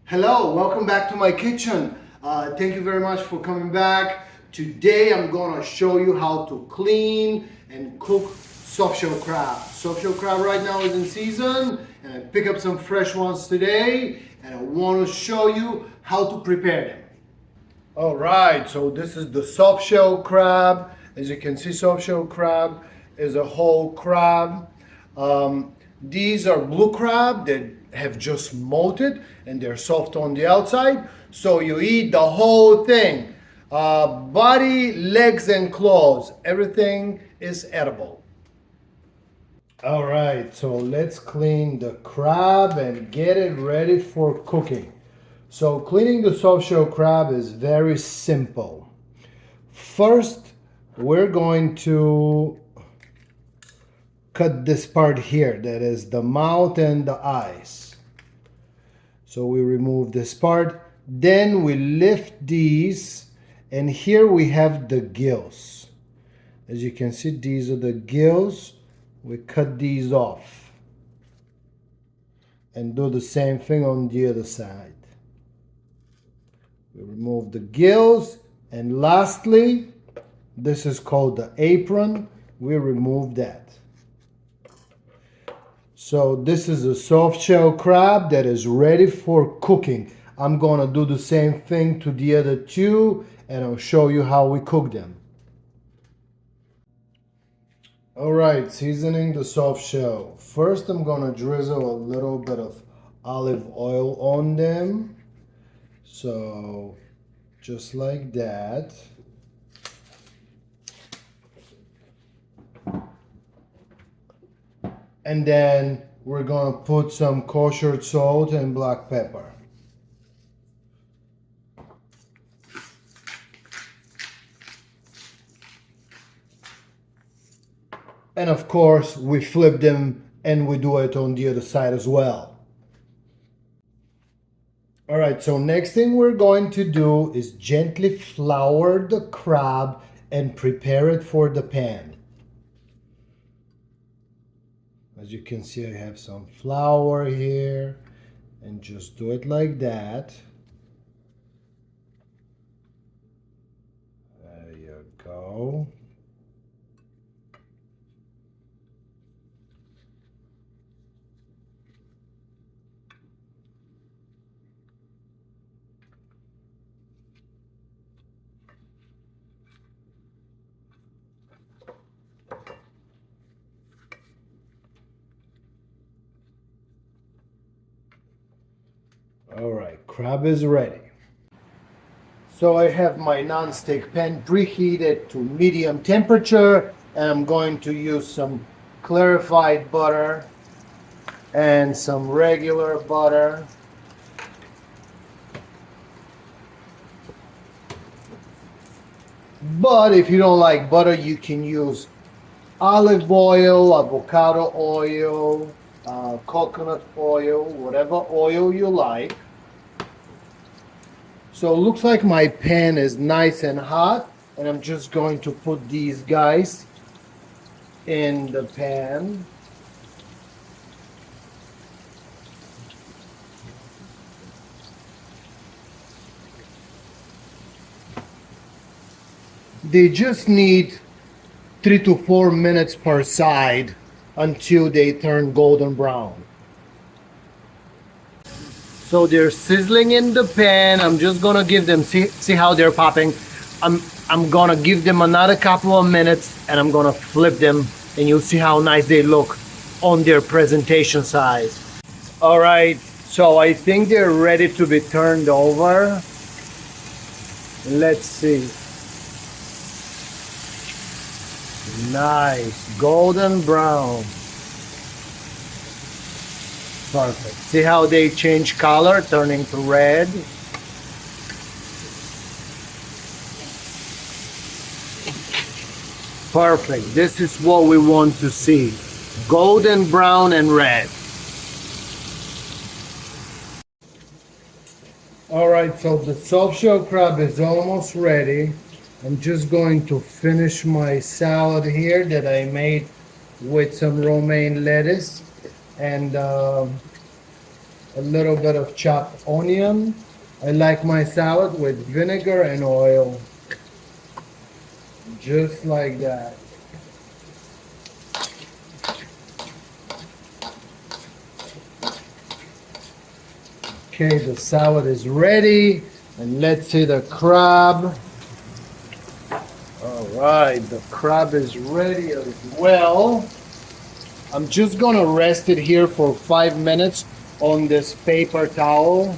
Hello, welcome back to my kitchen. Thank you very much for coming back. Today I'm gonna show you how to clean and cook soft shell crab. Soft shell crab right now is in season and I pick up some fresh ones today and I want to show you how to prepare them. All right, so this is the soft shell crab. As you can see, soft shell crab is a whole crab. These are blue crab that have just molted and they're soft on the outside. So you eat the whole thing. Body, legs, and claws. Everything is edible. All right, so let's clean the crab and get it ready for cooking. So cleaning the soft shell crab is very simple. First, we're going to cut this part here, that is the mouth and the eyes. So we remove this part, then we lift these, and here we have the gills. As you can see, these are the gills. We cut these off and do the same thing on the other side. We remove the gills, and lastly, this is called the apron. We remove that. So this is a soft shell crab that is ready for cooking. I'm gonna do the same thing to the other two and I'll show you how we cook them. All right, seasoning the soft shell. First, I'm gonna drizzle a little bit of olive oil on them. So just like that. And then we're gonna put some kosher salt and black pepper. And of course, we flip them and we do it on the other side as well. All right, so next thing we're going to do is gently flour the crab and prepare it for the pan. As you can see, I have some flour here, and just do it like that. There you go. All right, crab is ready. So I have my non-stick pan preheated to medium temperature, and I'm going to use some clarified butter and some regular butter. But if you don't like butter, you can use olive oil, avocado oil, coconut oil, whatever oil you like. So it looks like my pan is nice and hot, and I'm just going to put these guys in the pan. They just need 3 to 4 minutes per side until they turn golden brown. So they're sizzling in the pan. I'm just gonna give them, see how they're popping. I'm gonna give them another couple of minutes and I'm gonna flip them and you'll see how nice they look on their presentation size. All right, so I think they're ready to be turned over. Let's see. Nice, golden brown. Perfect. See how they change color, turning to red? Perfect. This is what we want to see. Golden brown and red. All right, so the soft shell crab is almost ready. I'm just going to finish my salad here that I made with some romaine lettuce and a little bit of chopped onion. I like my salad with vinegar and oil. Just like that. Okay, the salad is ready. And let's see the crab. All right, the crab is ready as well. I'm just gonna rest it here for 5 minutes on this paper towel.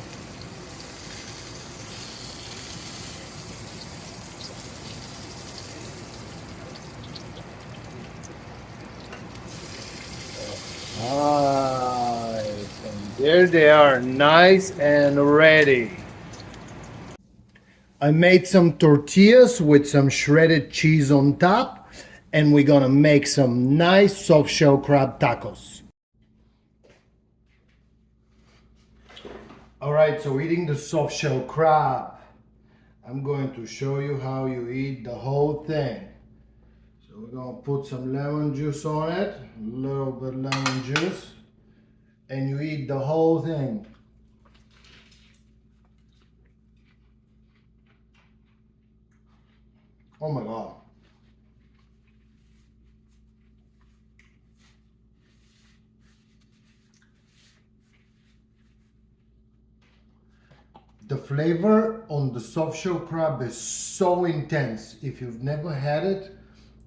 Alright, and there they are, nice and ready. I made some tortillas with some shredded cheese on top, and we're gonna make some nice soft shell crab tacos. Alright, so eating the soft shell crab, I'm going to show you how you eat the whole thing. So we're gonna put some lemon juice on it, a little bit lemon juice, and you eat the whole thing. Oh my God. The flavor on the soft shell crab is so intense. If you've never had it,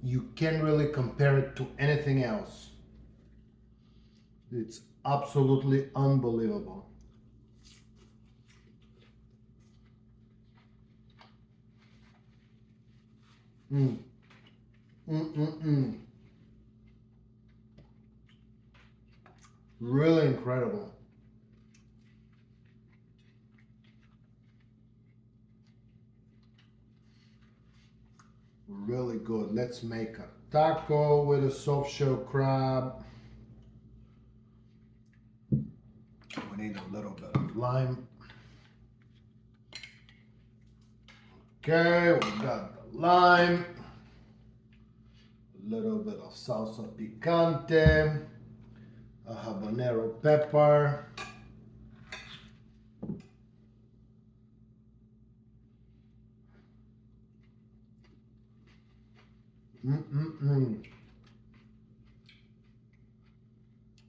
you can't really compare it to anything else. It's absolutely unbelievable. Mm. Mm-mm-mm. Really incredible. Really good. Let's make a taco with a soft shell crab. We need a little bit of lime. Okay, we got the lime. A little bit of salsa picante. A habanero pepper. Mm-mm-mm.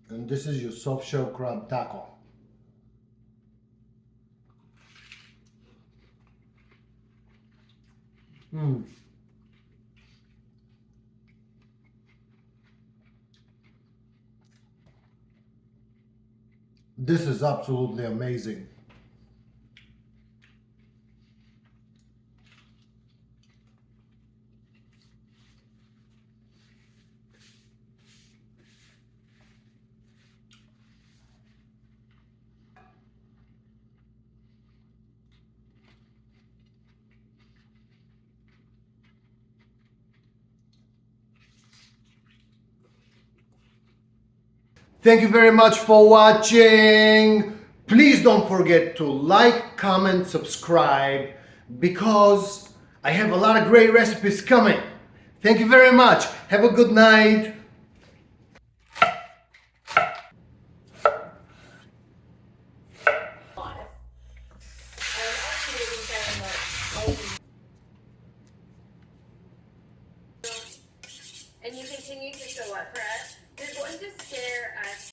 And this is your soft shell crab taco. Mm. This is absolutely amazing. Thank you very much for watching. Please don't forget to like, comment, subscribe, because I have a lot of great recipes coming. Thank you very much. Have a good night.